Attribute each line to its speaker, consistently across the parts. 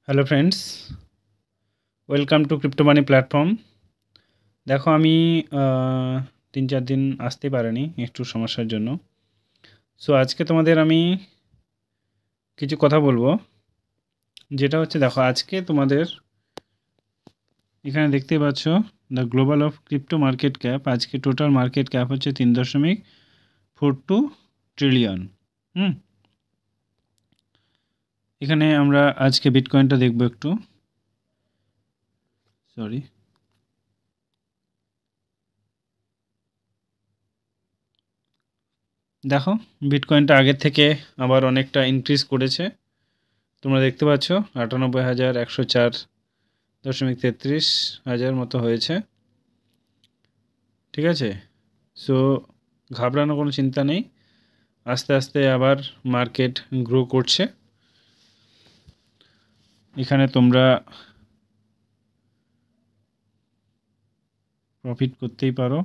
Speaker 1: Hello friends, welcome to crypto money platform. দেখো আমি 3-4 দিন আসতে পারিনি একটু সমস্যার জন্য। সো আজকে তোমাদের আমি কিছু কথা বলবো, যেটা হচ্ছে দেখো আজকে তোমাদের এখানে দেখতেই পাচ্ছ the global of crypto market cap. আজকে টোটাল মার্কেট ক্যাপ হচ্ছে 3.42 ট্রিলিয়ন। এখানে আমরা আজকে বিটকয়েনটা দেখব একটু। সরি, দেখো বিটকয়েনটা আগের থেকে আবার অনেকটা ইনক্রিজ করেছে। তোমরা দেখতে পাচ্ছ 98,104.33 মতো হয়েছে। ঠিক আছে, সো ঘাবড়ানোর কোনো চিন্তা নেই, আস্তে আস্তে আবার মার্কেট গ্রো করছে। এখানে তোমরা প্রফিট করতেই পারো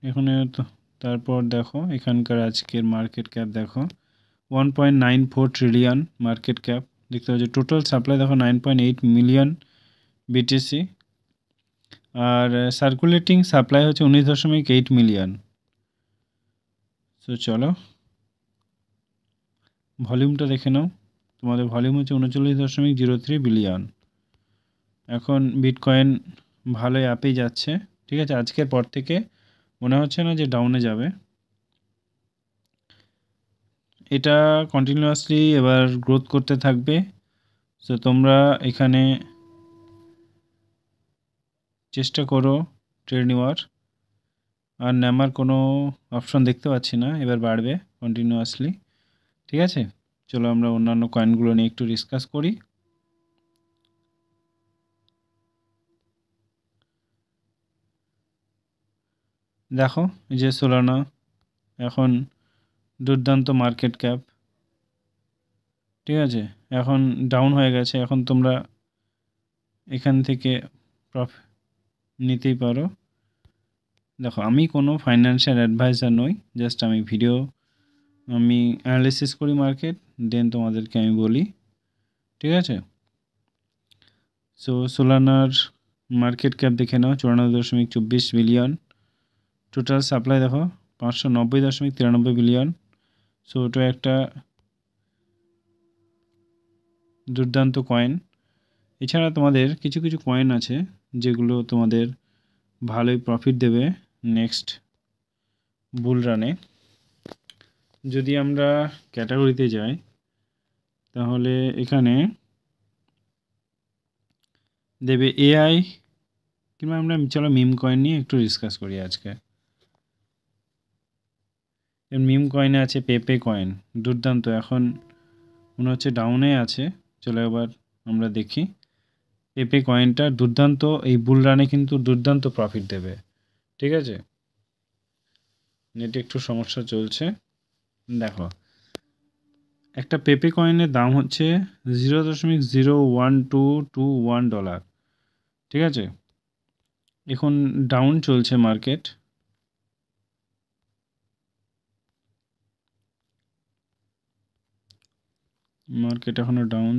Speaker 1: এখানে। তো তারপর দেখো এখানকার আজকের মার্কেট ক্যাপ দেখো 1.94 ট্রিলিয়ন মার্কেট ক্যাপ দেখতে পাচ্ছ। টোটাল সাপ্লাই দেখো 9.8 মিলিয়ন বিটিসি, আর সার্কুলেটিং সাপ্লাই হচ্ছে 19.8 মিলিয়ন। সো চলো ভলিউমটা দেখে নাও। তোমাদের ভলিউম হচ্ছে 39.03 বিলিয়ন। এখন বিটকয়েন ভালোই আপেই যাচ্ছে। ঠিক আছে, আজকের পর থেকে মনে হচ্ছে না যে ডাউনে যাবে। এটা কন্টিনিউয়াসলি এবার গ্রোথ করতে থাকবে। সো তোমরা এখানে চেষ্টা করো ট্রেড নেওয়ার। আর নামার কোনো অপশন দেখতে পাচ্ছি না, এবার বাড়বে কন্টিনিউয়াসলি। ঠিক আছে, চলো আমরা অন্যান্য কয়েনগুলো নিয়ে একটু ডিসকাস করি। দেখো এই যে সোলানা এখন দুর্দান্ত মার্কেট ক্যাপ। ঠিক আছে, এখন ডাউন হয়ে গেছে। এখন তোমরা এখান থেকে প্রফিট নিতেই পারো। দেখো আমি কোনো ফাইন্যান্সিয়াল অ্যাডভাইজার নই, জাস্ট আমি অ্যানালিসিস করি মার্কেট, দেন তোমাদেরকে আমি বলি। ঠিক আছে, সো সোলানার মার্কেট ক্যাপ দেখে নাও 94.24 বিলিয়ন। টোটাল সাপ্লাই দেখো 590.93 বিলিয়ন। সো ওটা একটা দুর্দান্ত কয়েন। এছাড়া তোমাদের কিছু কিছু কয়েন আছে যেগুলো তোমাদের ভালোই প্রফিট দেবে নেক্সট বুল রানে। যদি আমরা ক্যাটাগরিতে যাই তাহলে এখানে দেবে এআই, কিংবা আমরা চলো মিম কয়েন নিয়ে একটু ডিসকাস করি আজকে। মিম কয়েনে আছে পেপে কয়েন, দুর্দান্ত। এখন মনে হচ্ছে ডাউনে আছে। চলো এবার আমরা দেখি। পেপে কয়েনটা দুর্দান্ত, এই বুল রানে কিন্তু দুর্দান্ত প্রফিট দেবে। ঠিক আছে, নেটে একটু সমস্যা চলছে। দেখো একটা পেপে কয়েনের দাম হচ্ছে $0.01221। ঠিক আছে, এখন ডাউন চলছে মার্কেট। এখনও ডাউন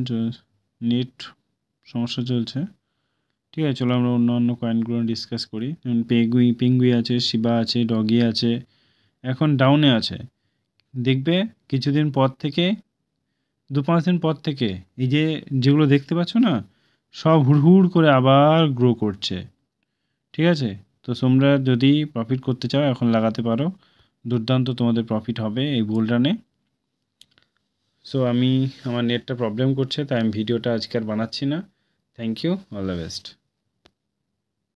Speaker 1: নেট সমস্যা চলছে। ঠিক আছে, চলো আমরা অন্য কয়েনগুলো ডিসকাস করি। যেমন পেঙ্গুই আছে, শিবা আছে, ডগি আছে, এখন ডাউনে আছে। দেখবে কিছুদিন পর থেকে, 2-5 দিন পর থেকে এই যেগুলো দেখতে পাচ্ছ না, সব হুড় করে আবার গ্রো করছে। ঠিক আছে, তো তোমরা যদি প্রফিট করতে চাও এখন লাগাতে পারো, দুর্দান্ত তোমাদের প্রফিট হবে এই বুল রানে। সো আমার নেটটা প্রবলেম করছে, তাই আমি ভিডিওটা আজকে আর বানাচ্ছি না। Thank you, all the best.